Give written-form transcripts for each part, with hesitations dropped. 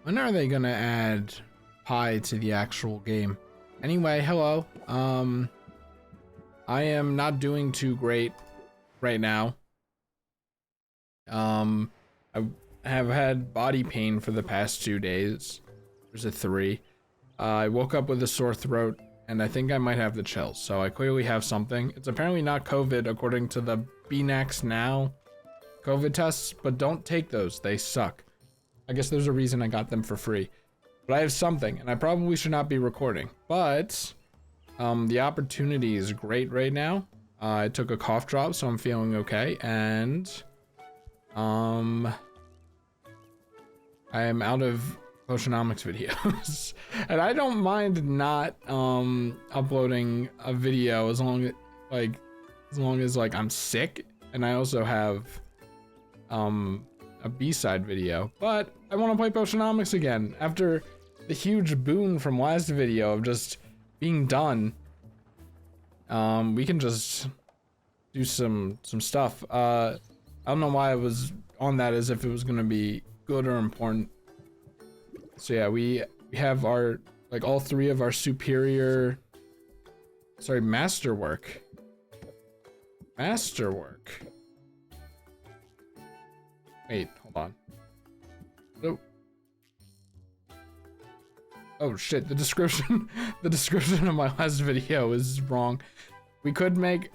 When are they gonna add pi to the actual game? Anyway, hello. I am not doing too great right now. I have had body pain for the past 2 days. There's a 3. I woke up with a sore throat, and I think I might have the chills, so I clearly have something. It's apparently not COVID according to the BNax Now COVID tests, but don't take those, they suck. I guess there's a reason I got them for free. But I have something, and I probably should not be recording. But, the opportunity is great right now. I took a cough drop, so I'm feeling okay, and, I am out of Potionomics videos. And I don't mind not, uploading a video as long as I'm sick, and I also have, a B-side video, but I want to play Potionomics again after the huge boon from last video of just being done. We can just do some stuff. I don't know why I was on that as if it was gonna be good or important. So yeah, we have our, like, all 3 of our masterwork. Wait, hold on. Oh shit, the description of my last video is wrong. We could make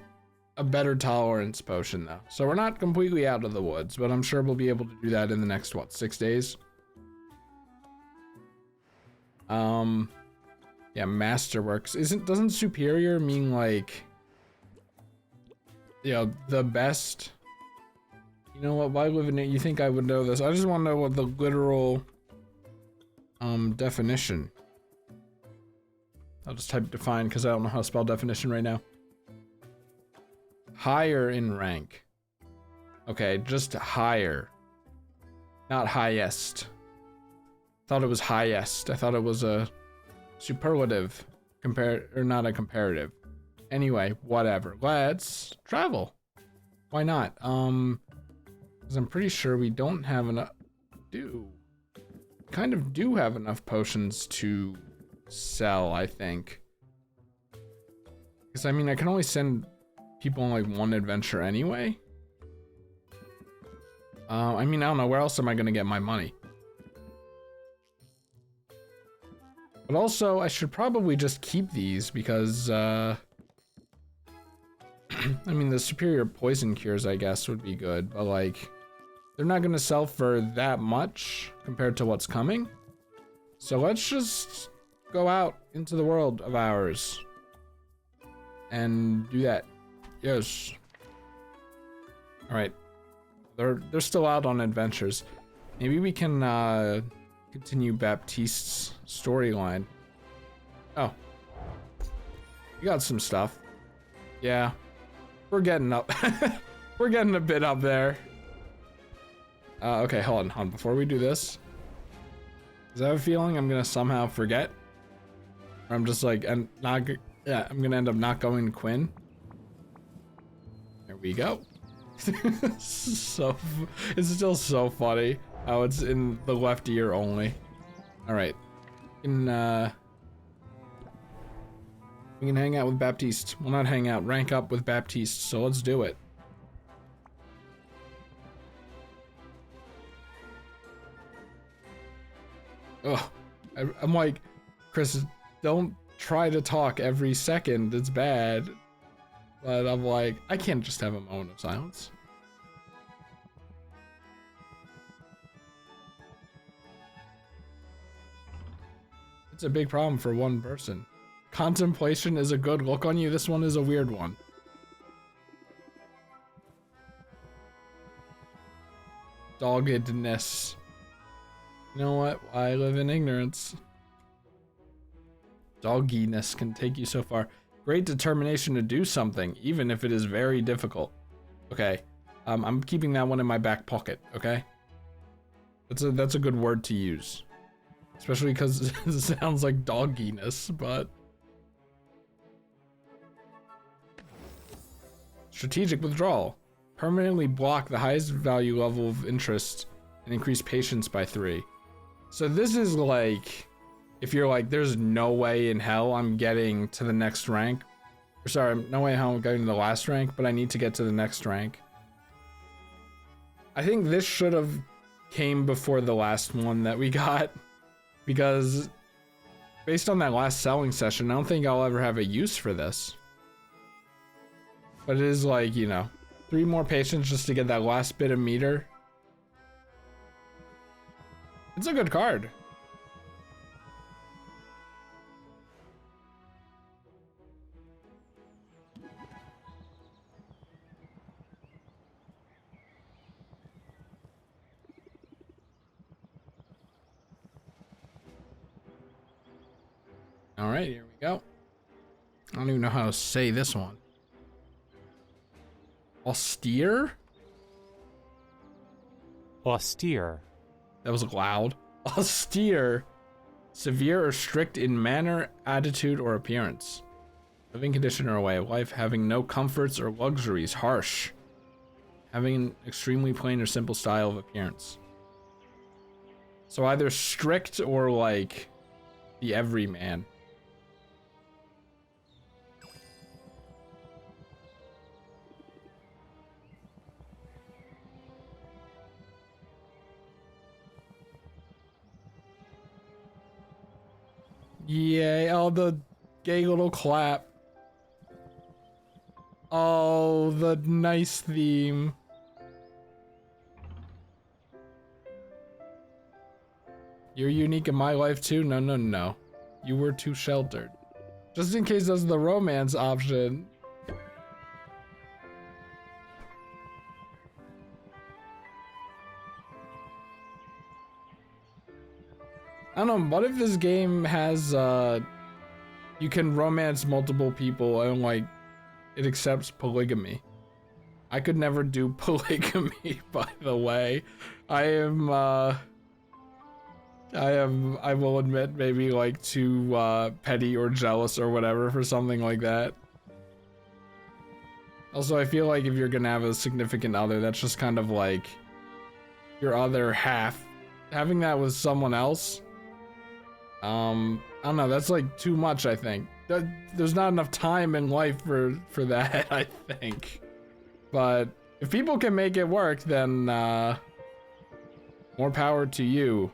a better tolerance potion though. So we're not completely out of the woods, but I'm sure we'll be able to do that in the next, what, 6 days? Yeah, masterworks. Doesn't superior mean like, you know, the best? You know what, why live in it? You think I would know this. I just want to know what the literal definition. I'll just type define because I don't know how to spell definition right now. Higher in rank. Okay, just higher. Not highest. Thought it was highest. I thought it was a superlative or not a comparative. Anyway, whatever. Let's travel. Why not? Because I'm pretty sure we don't have enough. Kind of do have enough potions to sell, I think. Because I mean, I can only send people on like 1 adventure anyway. I mean, I don't know, where else am I gonna get my money? But also, I should probably just keep these because, I mean, the superior poison cures, I guess, would be good, but like, they're not gonna sell for that much compared to what's coming. So let's just go out into the world of ours and do that. Yes. All right. They're still out on adventures. Maybe we can continue Baptiste's storyline. Oh. You got some stuff. Yeah. We're getting up. We're getting a bit up there. Okay, hold on. Before we do this, because I have a feeling I'm gonna somehow forget. Or I'm just like, I'm gonna end up not going to Quinn. There we go. So, it's still so funny how it's in the left ear only. All right, we can hang out with Baptiste. Well, not hang out, rank up with Baptiste. So let's do it. Oh, I'm like, Chris, don't try to talk every second. It's bad. But I'm like, I can't just have a moment of silence. It's a big problem for one person. Contemplation is a good look on you. This one is a weird one. Doggedness. You know what? I live in ignorance. Dogginess can take you so far. Great determination to do something, even if it is very difficult. Okay, I'm keeping that one in my back pocket. Okay, that's a good word to use, especially because it sounds like dogginess. But strategic withdrawal. Permanently block the highest value level of interest and increase patience by 3. So this is like, if you're like, there's no way in hell I'm getting to the next rank. Or sorry, no way in hell I'm getting to the last rank, but I need to get to the next rank. I think this should have came before the last one that we got, because based on that last selling session, I don't think I'll ever have a use for this. But it is like, you know, 3 more patients just to get that last bit of meter. It's a good card. All right, here we go. I don't even know how to say this one. Austere? Austere. That was loud. Austere. Severe or strict in manner, attitude, or appearance. Living condition or a way of life. Having no comforts or luxuries. Harsh. Having an extremely plain or simple style of appearance. So either strict or like the everyman. Yay, oh, the gay little clap. Oh, the nice theme. You're unique in my life too? No, no, no. You were too sheltered. Just in case that's the romance option. I don't know, what if this game has, you can romance multiple people and, like, it accepts polygamy? I could never do polygamy, by the way. I will admit, maybe, like, too, petty or jealous or whatever for something like that. Also, I feel like if you're gonna have a significant other, that's just kind of like your other half. Having that with someone else, I don't know, that's like too much, I think. There's not enough time in life for that, I think. But if people can make it work, then more power to you.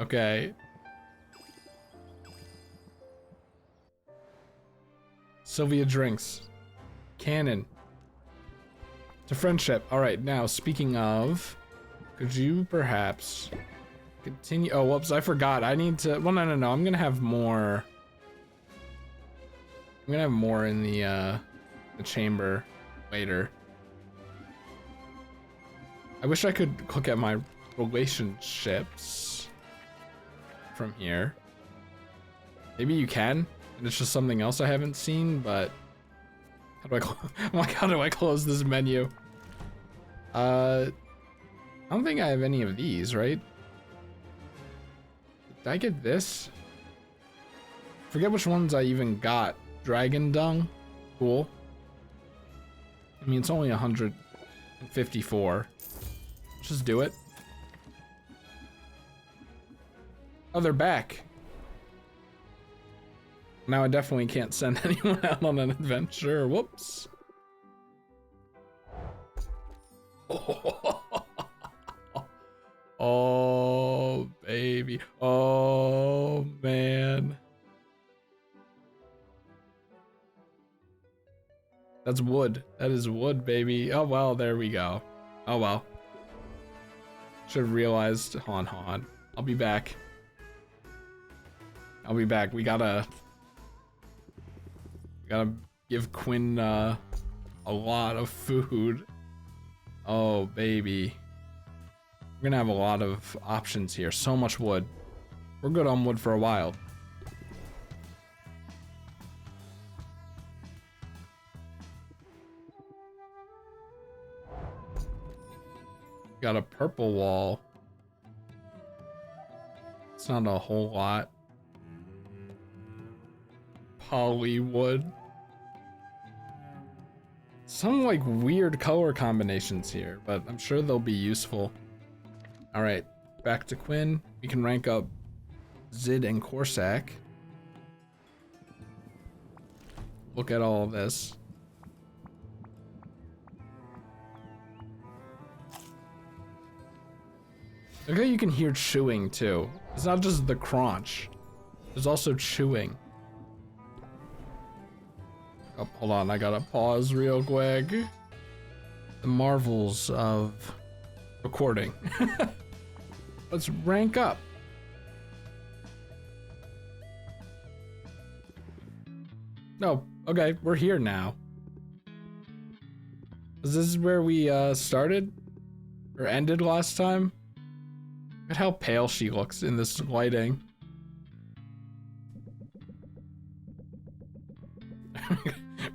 Okay. Sylvia drinks. Cannon. To friendship. Alright, now speaking of, could you perhaps continue? Oh, whoops, I forgot. I need to, well, no. I'm gonna have more. I'm gonna have more in the chamber later. I wish I could look at my relationships from here. Maybe you can, and it's just something else I haven't seen, but how do I I'm like, how do I close this menu? I don't think I have any of these, right? Did I get this? Forget which ones I even got. Dragon dung? Cool. I mean, it's only 154. Just do it. Oh, they're back. Now I definitely can't send anyone out on an adventure. Whoops. Oh, baby. Oh, man. That's wood. That is wood, baby. Oh, well, there we go. Oh, well. Should have realized. Hold on. I'll be back. I'll be back. We gotta give Quinn a lot of food. Oh, baby. We're gonna have a lot of options here. So much wood. We're good on wood for a while. Got a purple wall. It's not a whole lot. Polywood. Some like weird color combinations here, but I'm sure they'll be useful. All right, back to Quinn. We can rank up Zid and Corsac. Look at all of this. Look how you can hear chewing too. It's not just the crunch. There's also chewing. Oh, hold on, I gotta pause real quick. The marvels of recording. Let's rank up. No, okay, we're here now. Is this where we started? Or ended last time? Look at how pale she looks in this lighting.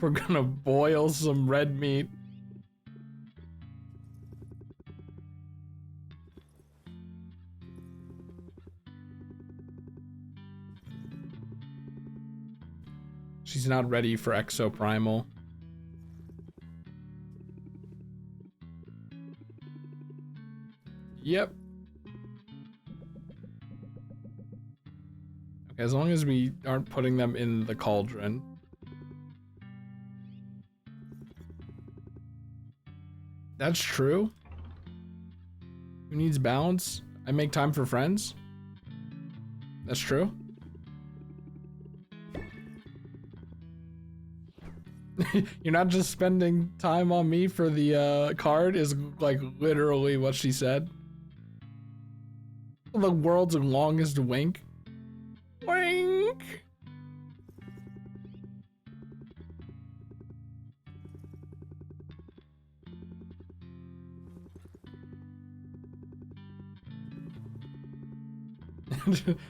We're gonna boil some red meat. She's not ready for exoprimal. Yep. Okay, as long as we aren't putting them in the cauldron. That's true. Who needs balance? I make time for friends. That's true. You're not just spending time on me for the card is like literally what she said. The world's longest wink. Wink.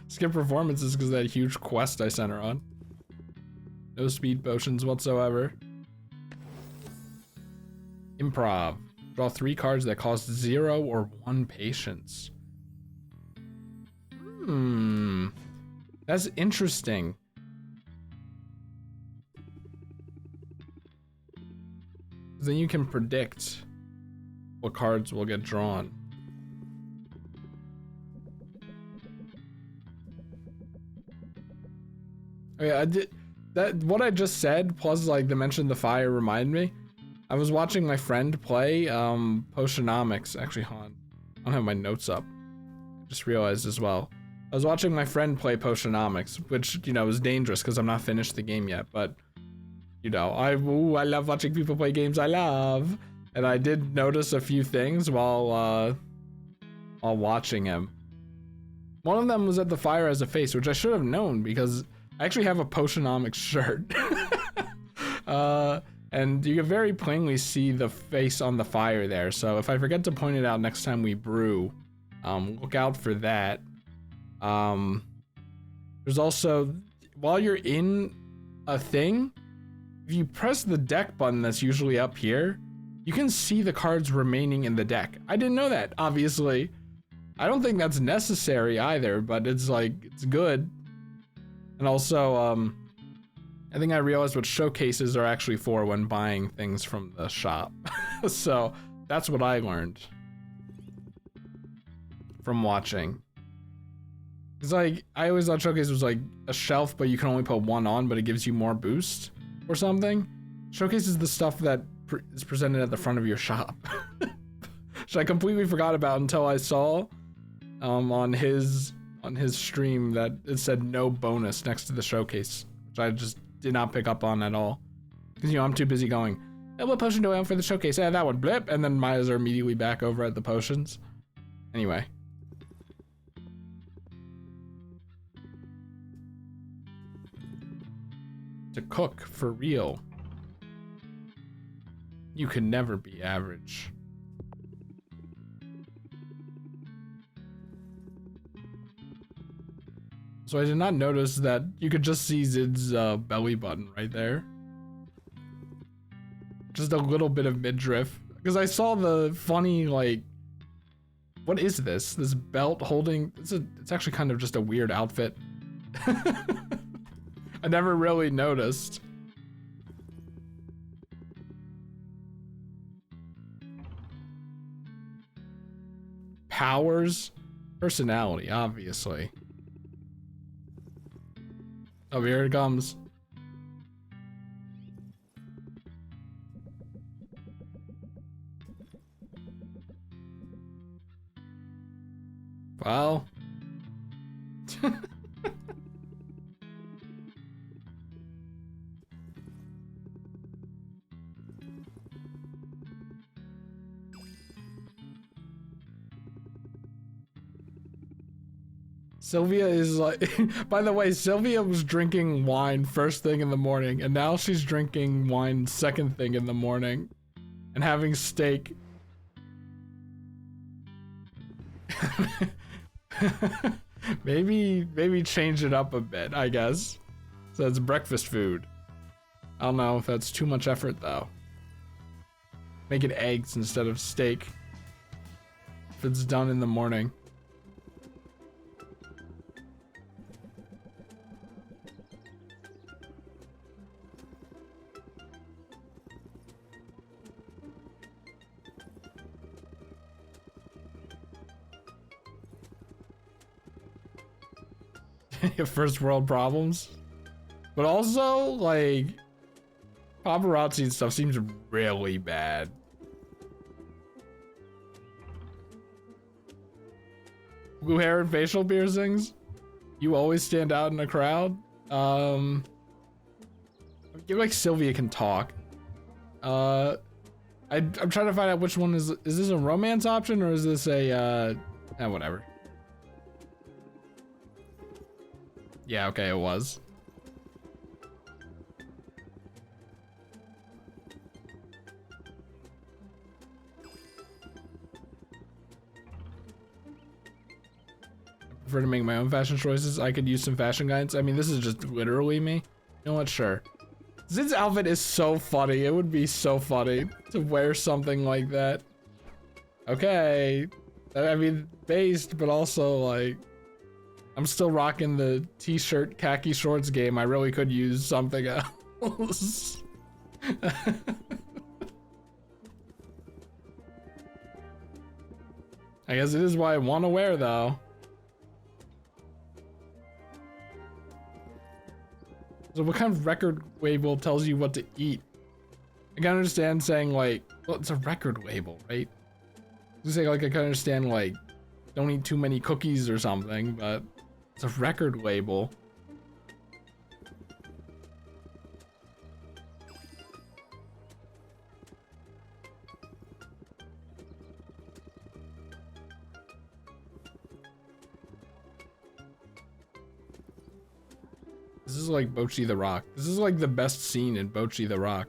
Skip performances because of that huge quest I sent her on. No speed potions whatsoever. Improv. Draw 3 cards that cost 0 or 1 patience. That's interesting. Then you can predict what cards will get drawn. Oh yeah, I did that. What I just said, plus like the mention of the fire, remind me. I was watching my friend play Potionomics. Actually, hold on. I don't have my notes up. I just realized as well. I was watching my friend play Potionomics, which, you know, is dangerous because I'm not finished the game yet. But, you know, I love watching people play games I love. And I did notice a few things while watching him. One of them was that the fire has a face, which I should have known because I actually have a Potionomics shirt. And you can very plainly see the face on the fire there. So if I forget to point it out next time we brew, look out for that. There's also, while you're in a thing, if you press the deck button that's usually up here, you can see the cards remaining in the deck. I didn't know that, obviously. I don't think that's necessary either, but it's like, it's good. And also, I think I realized what showcases are actually for when buying things from the shop. So that's what I learned from watching. It's like, I always thought showcase was like a shelf, but you can only put one on, but it gives you more boost or something. Showcase is the stuff that is presented at the front of your shop. Which I completely forgot about until I saw on his stream that it said no bonus next to the showcase, which I just did not pick up on at all. Because, you know, I'm too busy going, oh, what potion do I want for the showcase? Yeah, that one, blip, and then my eyes are immediately back over at the potions. Anyway. To cook for real. You can never be average. So I did not notice that you could just see Zid's belly button right there. Just a little bit of midriff. Because I saw the funny, like, What is this? This belt holding, it's actually kind of just a weird outfit. I never really noticed. Powers, personality, obviously. Oh, here it comes. Well. Sylvia is like, by the way, Sylvia was drinking wine first thing in the morning, and now she's drinking wine second thing in the morning and having steak. maybe change it up a bit, I guess. So it's breakfast food. I don't know if that's too much effort though. Make it eggs instead of steak if it's done in the morning. First world problems, but also like paparazzi and stuff seems really bad. Blue hair and facial piercings, you always stand out in a crowd. I feel like Sylvia can talk. I'm trying to find out which one is this a romance option or is this a whatever. Yeah, okay, it was. I prefer to make my own fashion choices. I could use some fashion guidance. I mean, this is just literally me. You know what? Sure. Zid's outfit is so funny. It would be so funny to wear something like that. Okay. I mean, based, but also like, I'm still rocking the t-shirt khaki shorts game. I really could use something else. I guess it is what I want to wear though. So what kind of record label tells you what to eat? I can understand saying like, well, it's a record label, right? You say like I can understand like, don't eat too many cookies or something, but it's a record label. This is like Bocchi the Rock. This is like the best scene in Bocchi the Rock.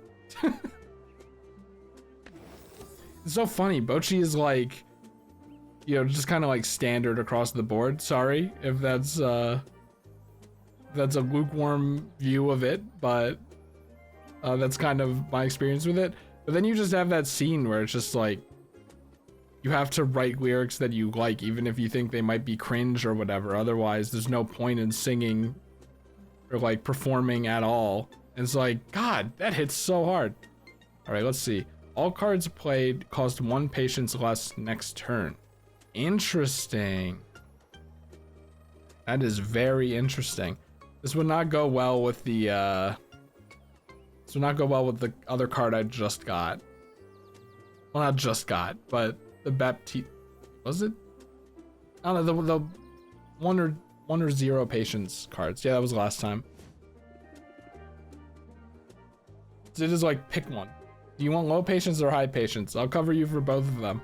It's so funny. Bocchi is like, you know, just kind of like standard across the board. Sorry if that's a lukewarm view of it, but that's kind of my experience with it. But then you just have that scene where it's just like, you have to write lyrics that you like, even if you think they might be cringe or whatever. Otherwise, there's no point in singing or like performing at all. And it's like, God, that hits so hard. All right, let's see. All cards played cost 1 patience less next turn. Interesting. That is very interesting. This would not go well with the this would not go well with the other card I just got. Well, not just got, but the Baptiste, was it? I don't know, the one or zero patience cards. Yeah, that was last time. So it is like, pick one. Do you want low patience or high patience? I'll cover you for both of them.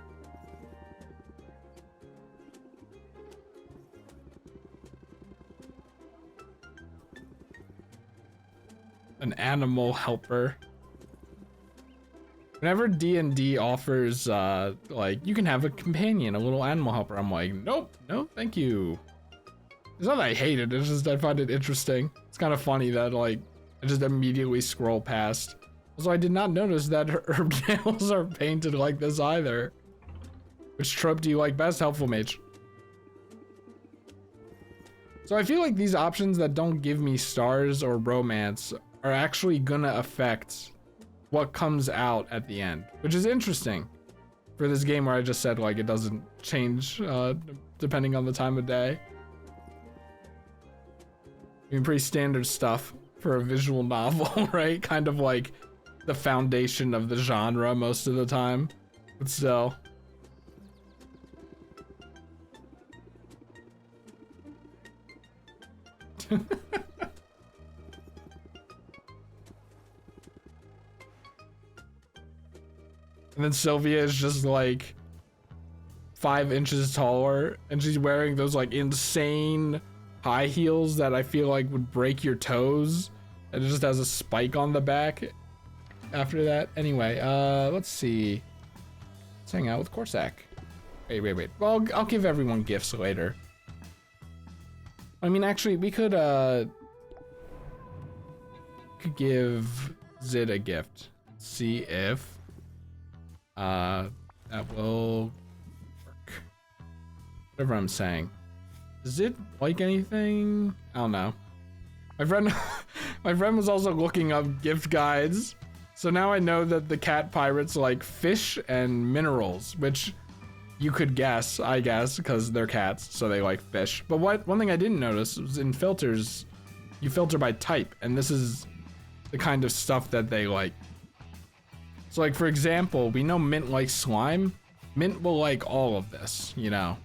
An animal helper. Whenever D&D offers, like, you can have a companion, a little animal helper, I'm like, nope, no, thank you. It's not that I hate it, it's just I find it interesting. It's kind of funny that, like, I just immediately scroll past. Also, I did not notice that her nails are painted like this either. Which trope do you like best? Helpful mage. So I feel like these options that don't give me stars or romance are actually gonna affect what comes out at the end, which is interesting for this game where I just said like it doesn't change depending on the time of day. I mean, pretty standard stuff for a visual novel, right? Kind of like the foundation of the genre most of the time, but still. And then Sylvia is just like 5 inches taller and she's wearing those like insane high heels that I feel like would break your toes, and it just has a spike on the back after that. Anyway, let's see. Let's hang out with Corsac. Wait. Well, I'll give everyone gifts later. I mean, actually, we could give Zid a gift. See if that will work. Whatever I'm saying. Does it like anything? I don't know. My friend was also looking up gift guides. So now I know that the cat pirates like fish and minerals, which you could guess, I guess, because they're cats, so they like fish. But one thing I didn't notice was in filters, you filter by type, and this is the kind of stuff that they like. So like, for example, we know Mint likes slime. Mint will like all of this, you know.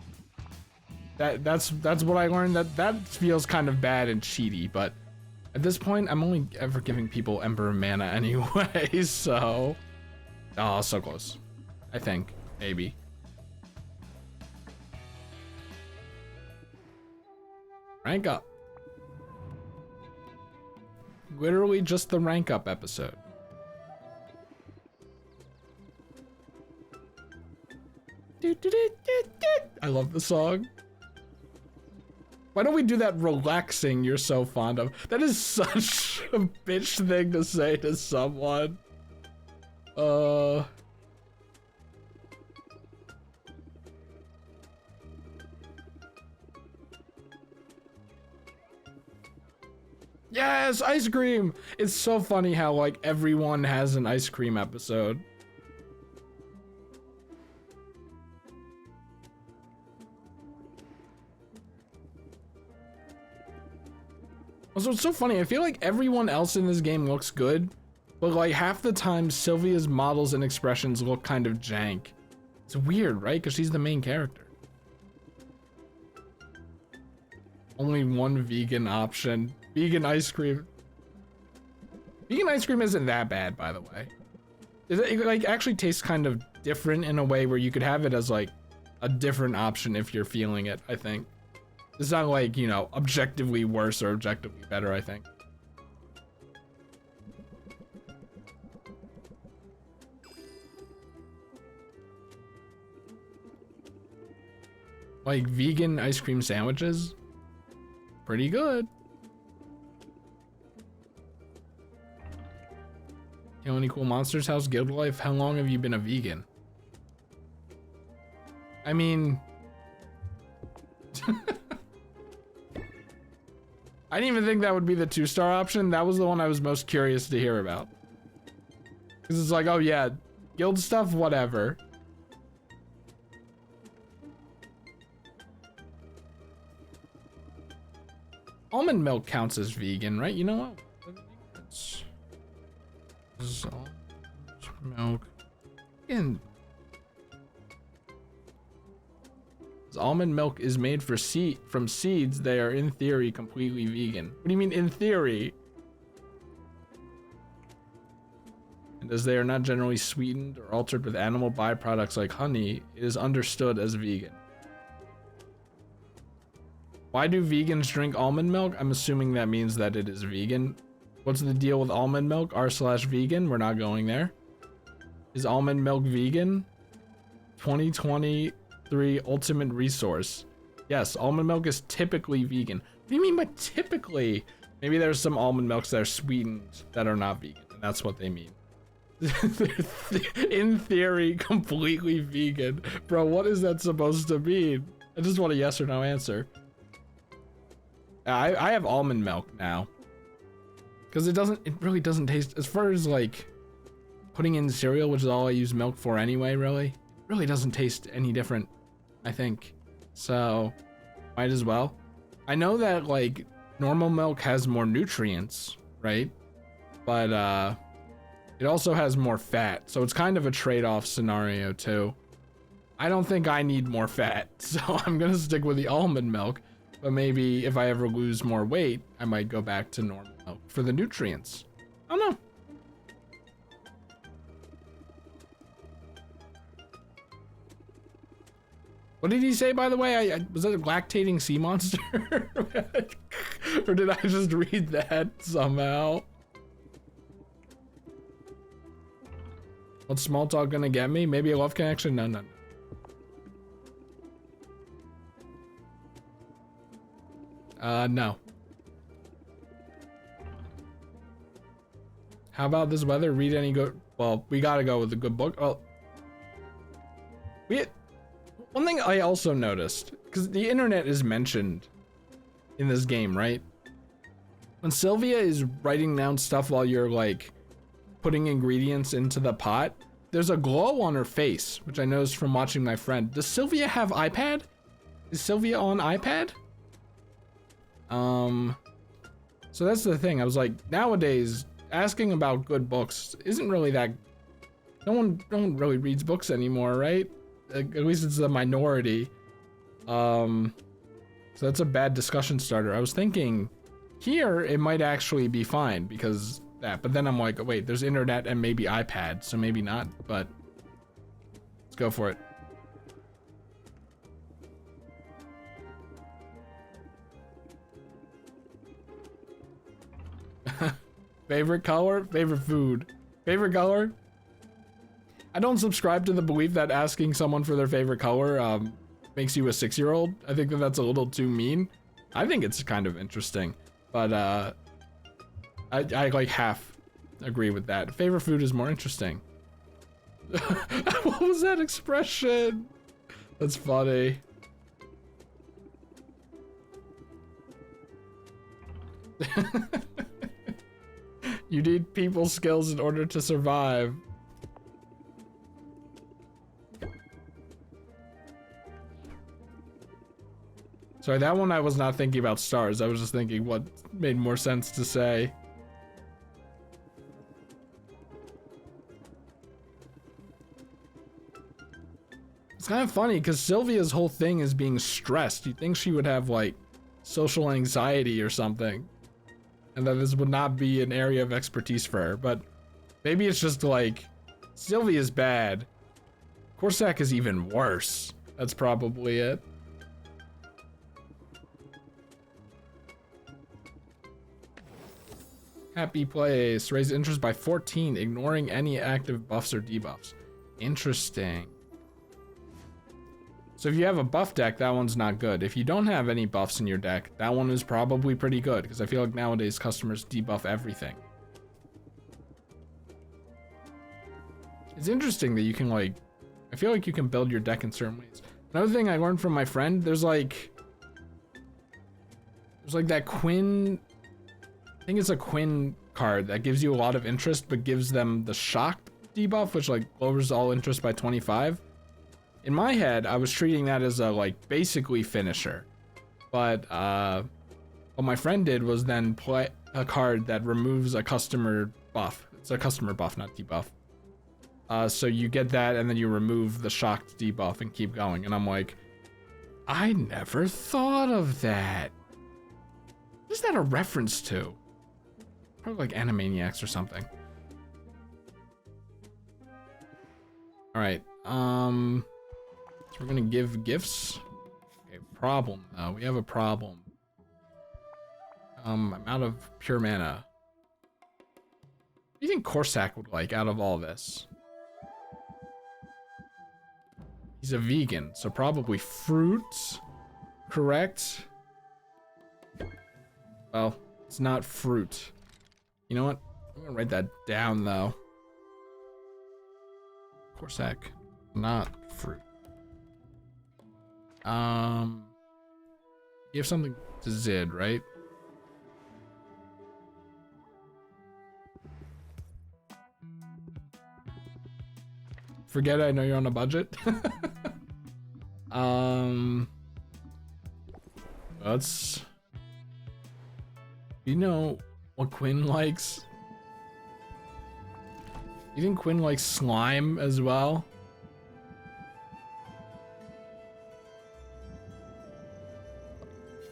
That's what I learned. That feels kind of bad and cheaty, but at this point, I'm only ever giving people Ember Mana anyway, so... Oh, so close. I think. Maybe. Rank up. Literally just the rank up episode. I love the song. Why don't we do that relaxing you're so fond of? That is such a bitch thing to say to someone. Yes, ice cream! It's so funny how like everyone has an ice cream episode. Also, it's so funny, I feel like everyone else in this game looks good, but like half the time Sylvia's models and expressions look kind of jank. It's weird, right? Because she's the main character. Only one vegan option. Vegan ice cream. Vegan ice cream isn't that bad, by the way. It like actually tastes kind of different in a way where you could have it as like a different option if you're feeling it, I think. It's not like, you know, objectively worse or objectively better, I think. Like vegan ice cream sandwiches? Pretty good. Kill any cool monsters? How's guild life? How long have you been a vegan? I mean... I didn't even think that would be the 2-star option. That was the one I was most curious to hear about. Because it's like, oh yeah, guild stuff, whatever. Almond milk counts as vegan, right? You know what? This is almond milk. And almond milk is made from seeds, they are in theory completely vegan. What do you mean in theory? And as they are not generally sweetened or altered with animal byproducts like honey, it is understood as vegan. Why do vegans drink almond milk? I'm assuming that means that it is vegan. What's the deal with almond milk? r/vegan? We're not going there. Is almond milk vegan? 2023 ultimate resource. Yes, almond milk is typically vegan. What do you mean by typically? Maybe there's some almond milks that are sweetened that are not vegan, and that's what they mean. In theory, completely vegan. Bro, what is that supposed to mean? I just want a yes or no answer. I have almond milk now. Because it really doesn't taste, as far as like putting in cereal, which is all I use milk for anyway, it really doesn't taste any different, I think. So, might as well. I know that like normal milk has more nutrients, right? But it also has more fat, so it's kind of a trade-off scenario too. I don't think I need more fat, so I'm gonna stick with the almond milk, but maybe if I ever lose more weight, I might go back to normal milk for the nutrients. I don't know. What did he say, by the way? Was that a lactating sea monster? Or did I just read that somehow? What's small talk gonna get me? Maybe a love connection? No. No. How about this weather? Read any good? Well, we gotta go with a good book. Well, one thing I also noticed, because the internet is mentioned in this game, right? When Sylvia is writing down stuff while you're like putting ingredients into the pot, there's a glow on her face, which I noticed from watching my friend. Does Sylvia have iPad? Is Sylvia on iPad? So that's the thing. I was like, nowadays, asking about good books isn't really that. No one really reads books anymore, right? At least it's the minority. So that's a bad discussion starter. I was thinking here it might actually be fine because that, but then I'm like, wait, there's internet and maybe iPad, so maybe not, but let's go for it. Favorite color? Favorite food? Favorite color? I don't subscribe to the belief that asking someone for their favorite color makes you a 6-year-old. I think that that's a little too mean. I think it's kind of interesting, but I like half agree with that. Favorite food is more interesting. What was that expression? That's funny. You need people skills in order to survive. Sorry, that one I was not thinking about stars. I was just thinking what made more sense to say. It's kind of funny because Sylvia's whole thing is being stressed. You'd think she would have like social anxiety or something, and that this would not be an area of expertise for her, but maybe it's just like Sylvia's bad. Corsac is even worse. That's probably it. Happy place. Raise interest by 14, ignoring any active buffs or debuffs. Interesting. So if you have a buff deck, that one's not good. If you don't have any buffs in your deck, that one is probably pretty good, because I feel like nowadays customers debuff everything. It's interesting that you can like, I feel like you can build your deck in certain ways. Another thing I learned from my friend, there's like that Quinn, I think it's a Quinn card that gives you a lot of interest, but gives them the shock debuff, which like lowers all interest by 25. In my head, I was treating that as a like basically finisher, but what my friend did was then play a card that removes a customer buff. It's a customer buff, not debuff. So you get that, and then you remove the shocked debuff and keep going. And I'm like, I never thought of that. What is that a reference to? Probably like Animaniacs or something. All right. So we're gonna give gifts. Okay, problem. We have a problem. I'm out of pure mana. What do you think Corsac would like out of all this? He's a vegan, so probably fruits. Correct? Well, it's not fruit. You know what? I'm gonna write that down though. Corsac, not fruit. You have something to Zid, right? Forget it, I know you're on a budget. Let's... You know what Quinn likes? You think Quinn likes slime as well?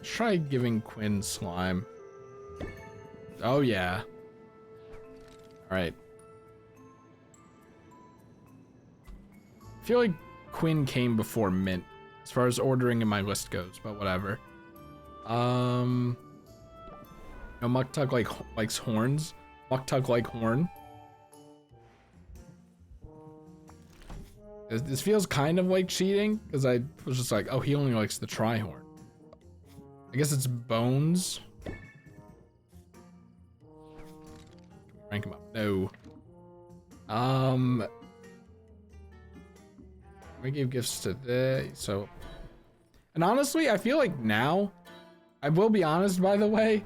Try giving Quinn slime. Oh yeah. Alright. I feel like Quinn came before Mint, as far as ordering in my list goes, but whatever. No, Muktuk likes horns. Muktuk like horn. This feels kind of like cheating, because I was just like, oh, he only likes the tri-horn. I guess it's bones. Rank him up. No. We gave gifts to this, so. And honestly, I feel like now, I will be honest, by the way,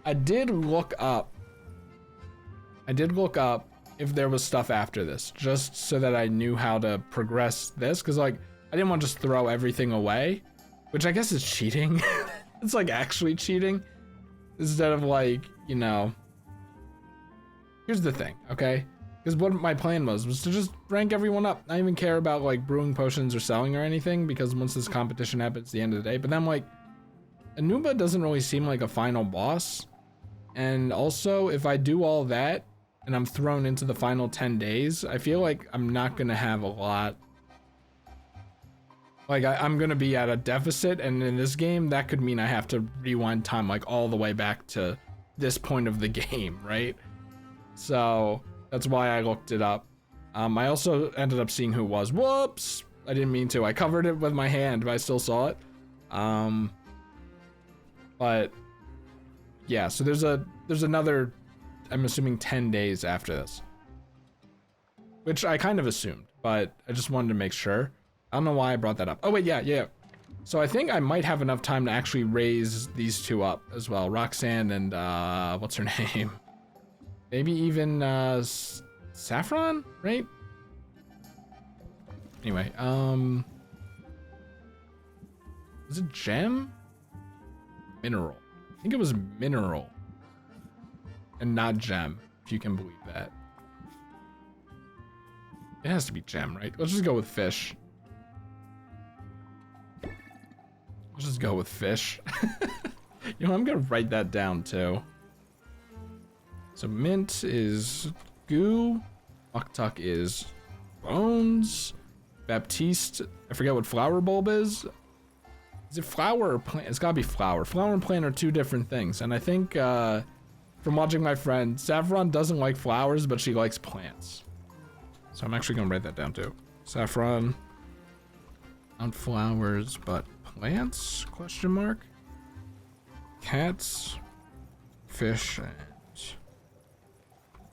I did look up if there was stuff after this, just so that I knew how to progress this, because like, I didn't want to just throw everything away, which I guess is cheating. It's like actually cheating, instead of like, you know, here's the thing, okay? Because what my plan was to just rank everyone up, not even care about like brewing potions or selling or anything, because once this competition happens at the end of the day, but then like, Anuba doesn't really seem like a final boss, and also if I do all that, and I'm thrown into the final 10 days, I feel like I'm not gonna have a lot. Like I'm gonna be at a deficit, and in this game, that could mean I have to rewind time like all the way back to this point of the game, right? So that's why I looked it up. I also ended up seeing who it was. Whoops! I didn't mean to. I covered it with my hand, but I still saw it. But yeah, so there's another, I'm assuming 10 days after this, which I kind of assumed, but I just wanted to make sure. I don't know why I brought that up. Oh wait, yeah. So I think I might have enough time to actually raise these two up as well. Roxanne and what's her name? Maybe even Saffron, right? Anyway, is it gem? Mineral. I think it was mineral and not gem, if you can believe that. It has to be gem, right? Let's just go with fish. Let's just go with fish. You know, I'm gonna write that down too. So mint is goo, Muktuk is bones, Baptiste, I forget what flower bulb is. Is it flower or plant? It's gotta be flower. Flower and plant are two different things. And I think from watching my friend, Saffron doesn't like flowers, but she likes plants. So I'm actually gonna write that down too. Saffron, not flowers, but plants, question mark. Cats, fish, and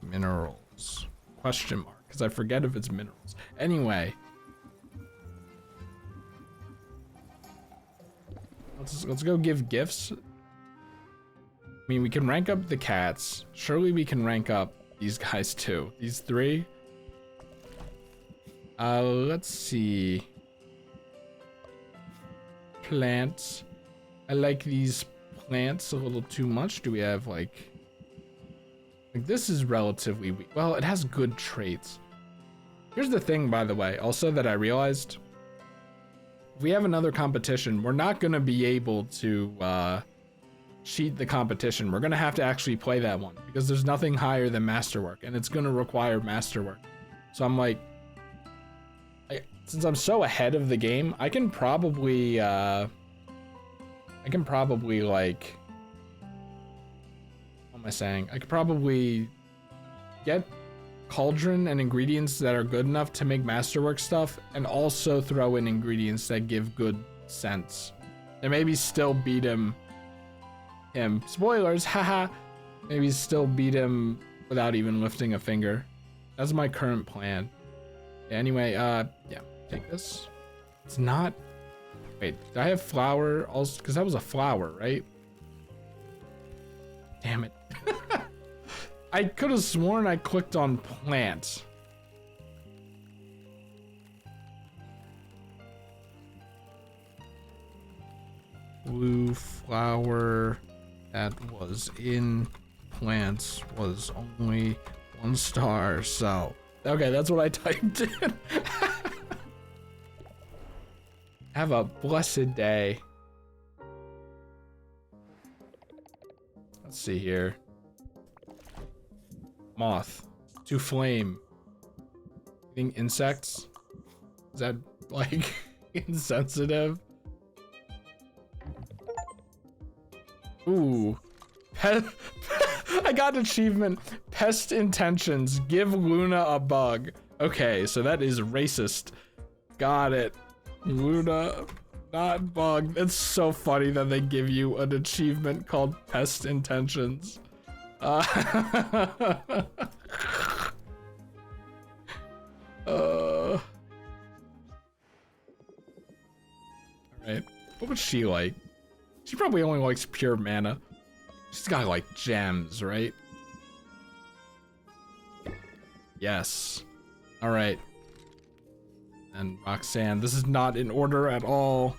minerals, question mark, because I forget if it's minerals. Anyway. Let's go give gifts. I mean, we can rank up the cats. Surely we can rank up these guys too. These three. Let's see. Plants. I like these plants a little too much. Do we have like this is relatively weak. Well, it has good traits. Here's the thing, by the way, also that I realized. If we have another competition, we're not going to be able to cheat the competition. We're going to have to actually play that one because there's nothing higher than masterwork, and it's going to require masterwork. So I'm like, since I'm so ahead of the game, I can probably like, what am I saying? I could probably get cauldron and ingredients that are good enough to make masterwork stuff, and also throw in ingredients that give good sense. And maybe still beat him. Spoilers, haha. Maybe still beat him without even lifting a finger. That's my current plan. Anyway, yeah, take this. It's not. Wait, did I have flower also? Because that was a flower, right? Damn it. I could have sworn I clicked on plant. Blue flower that was in plants was only 1 star, so. Okay, that's what I typed in. Have a blessed day. Let's see here. Moth. To flame. Eating insects? Is that, like, insensitive? Ooh. I got an achievement. Pest intentions. Give Luna a bug. Okay, so that is racist. Got it. Luna, not bug. It's so funny that they give you an achievement called pest intentions. Alright. What would she like? She probably only likes pure mana. She's got like gems, right? Yes. Alright. And Roxanne, this is not in order at all.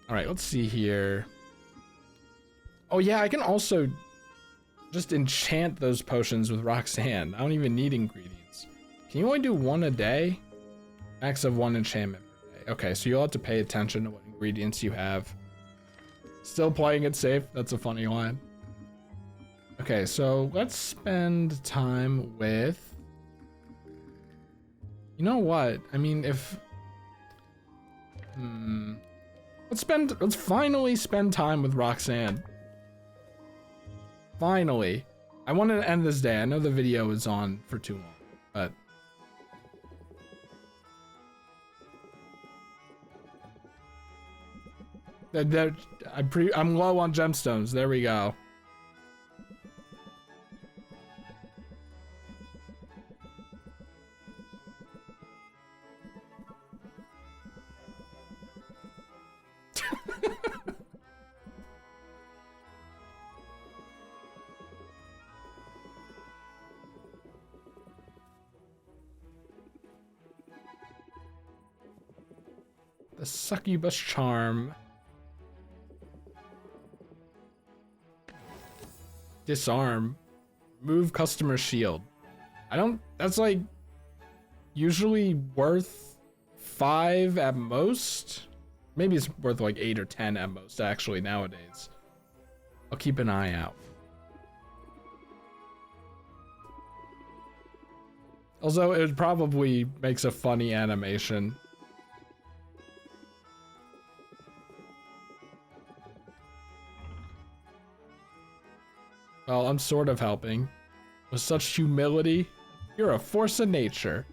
Alright, let's see here. Oh yeah, I can also just enchant those potions with Roxanne. I don't even need ingredients. Can you only do 1 a day? Max of 1 enchantment per day. Okay, so you'll have to pay attention to what ingredients you have. Still playing it safe. That's a funny line. Okay, so let's spend time with... You know what? I mean, if... Let's finally spend time with Roxanne. Finally. I wanted to end this day. I know the video is on for too long, but... I'm low on gemstones. There we go. The succubus charm. Disarm. Remove customer shield. I don't... That's like... usually worth 5 at most? Maybe it's worth like 8 or 10 at most, actually, nowadays. I'll keep an eye out. Also, it probably makes a funny animation. Well, I'm sort of helping. With such humility, you're a force of nature.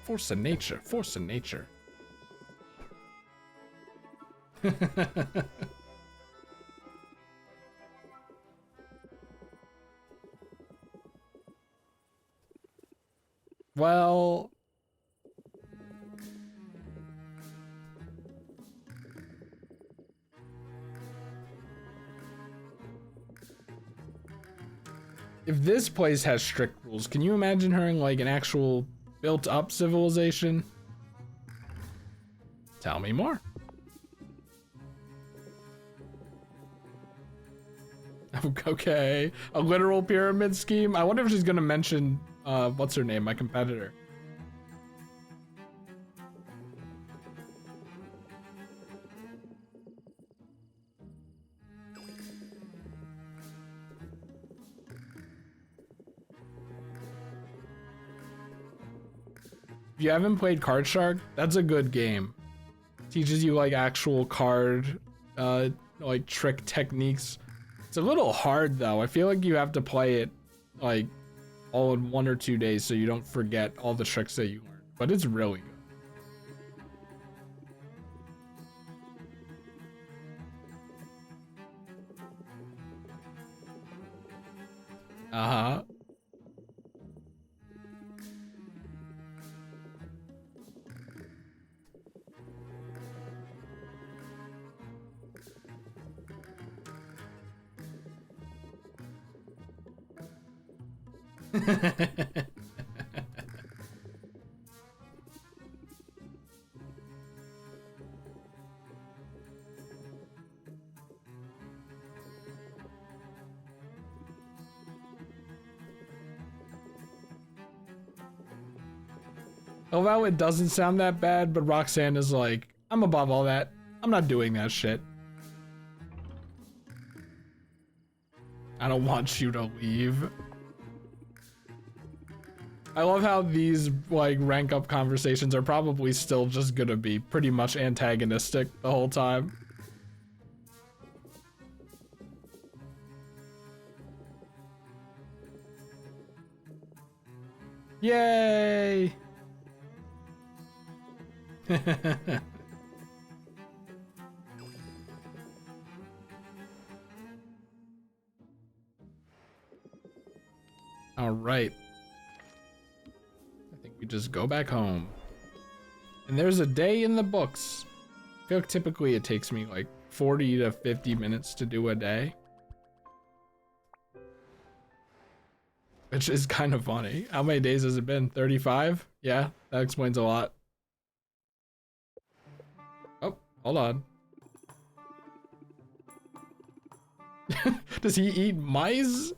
Force of nature, force of nature. Well... If this place has strict rules, can you imagine her in like an actual built-up civilization? Tell me more. Okay, a literal pyramid scheme? I wonder if she's gonna mention, what's her name, my competitor. If you haven't played Card Shark, that's a good game. Teaches you like actual card, like trick techniques. It's a little hard though. I feel like you have to play it like all in 1 or 2 days so you don't forget all the tricks that you learned. But it's really good. Although it doesn't sound that bad, but Roxanne is like, I'm above all that. I'm not doing that shit. I don't want you to leave. I love how these like rank up conversations are probably still just gonna be pretty much antagonistic the whole time. Yay! All right. I think we just go back home. And there's a day in the books. I feel like typically it takes me like 40 to 50 minutes to do a day. Which is kind of funny. How many days has it been? 35? Yeah, that explains a lot. Oh, hold on. Does he eat mice?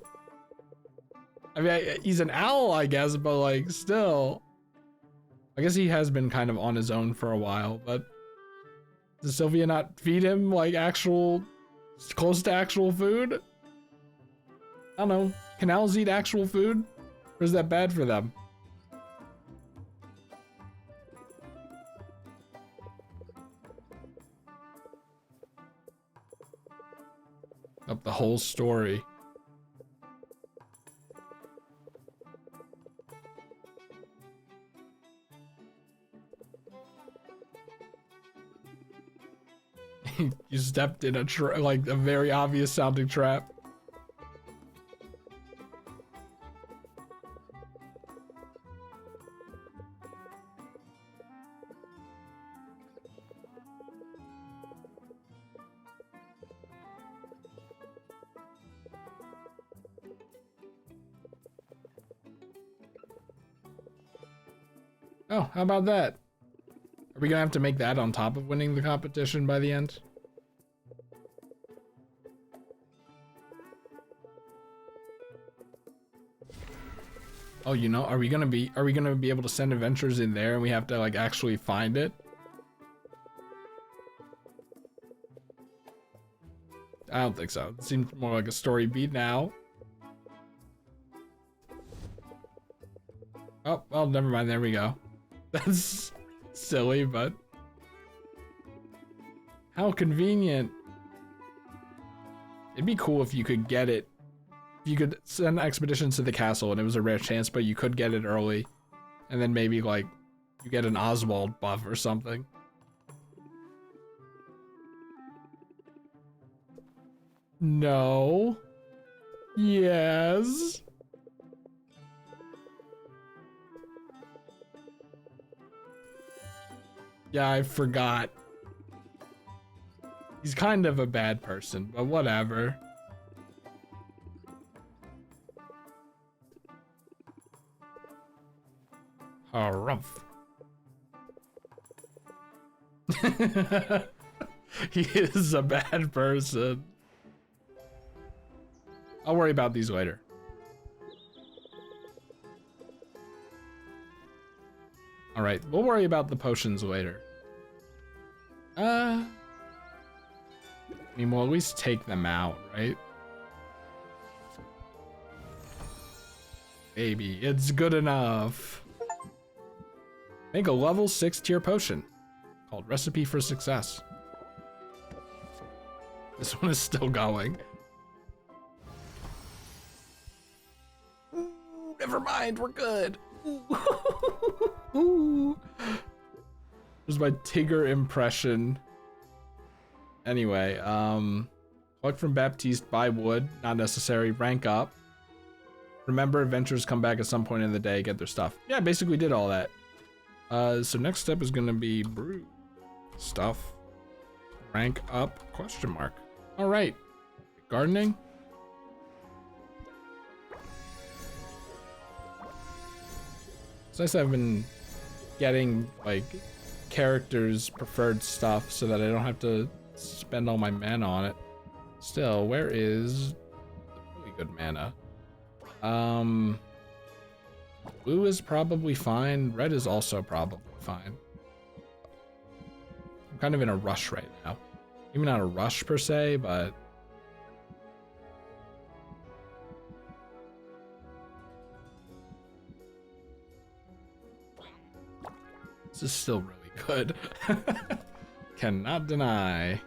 I mean, he's an owl, I guess, but like, still. I guess he has been kind of on his own for a while, but does Sylvia not feed him like actual, close to actual food? I don't know. Can owls eat actual food? Or is that bad for them? Up the whole story. You stepped in a like a very obvious sounding trap. Oh, how about that? Are we gonna have to make that on top of winning the competition by the end? Oh, you know, are we gonna be able to send adventures in there and we have to like actually find it? I don't think so. It seems more like a story beat now. Oh, well, never mind. There we go. That's silly, but how convenient. It'd be cool if you could get it. You could send expeditions to the castle and it was a rare chance, but you could get it early. And then maybe like you get an Oswald buff or something. No. Yes. Yeah, I forgot. He's kind of a bad person, but whatever. Harumph. He is a bad person. I'll worry about these later. All right, we'll worry about the potions later. I mean, we'll at least take them out, right? Maybe it's good enough. Make a level 6 tier potion called Recipe for Success. This one is still going. Ooh, never mind, we're good. Ooh. There's my Tigger impression. Anyway, collect from Baptiste, buy wood, not necessary, rank up. Remember, adventurers come back at some point in the day, get their stuff. Yeah, basically did all that. So next step is gonna be brew stuff. Rank up, question mark. All right, gardening. It's nice I've been getting like characters preferred stuff so that I don't have to spend all my mana on it. Still, where is the really good mana? Blue is probably fine. Red is also probably fine. I'm kind of in a rush right now. Maybe not a rush per se, but this is still really good. Cannot deny.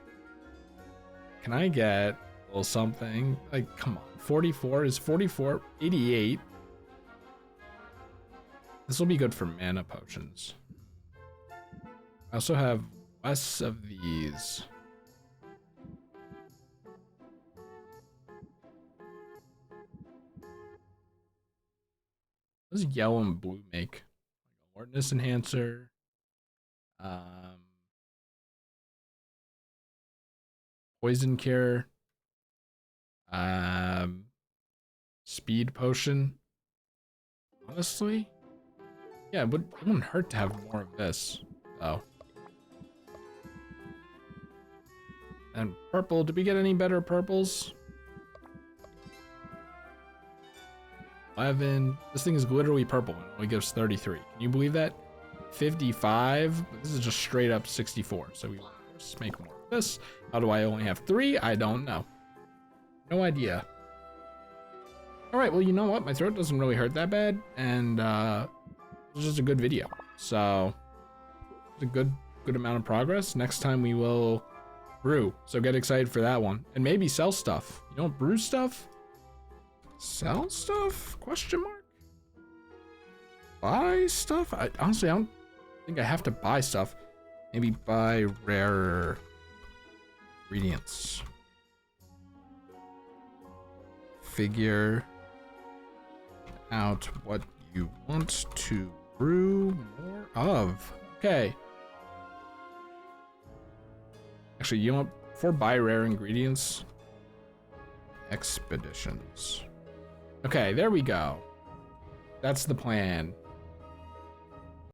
Can I get a little something? Like, come on. 44 is 44, 88. This will be good for mana potions. I also have less of these. What does yellow and blue make? Alertness enhancer. Poison cure. Speed potion. Honestly, yeah, it wouldn't hurt to have more of this, though. And purple, did we get any better purples? 11, this thing is glittery purple and it only gives 33. Can you believe that? 55, this is just straight up 64. So we will of course make more of this. How do I only have 3? I don't know. No idea. All right, well, you know what? My throat doesn't really hurt that bad, and it was just a good video. So it's a good amount of progress. Next time we will brew, so get excited for that one, and maybe sell stuff. You don't brew stuff? Sell stuff? Question mark? Buy stuff? Honestly, I don't think I have to buy stuff. Maybe buy rarer ingredients. Figure out what you want to brew more of. Okay. Actually, you know what? For buy rare ingredients, expeditions. Okay, there we go. That's the plan.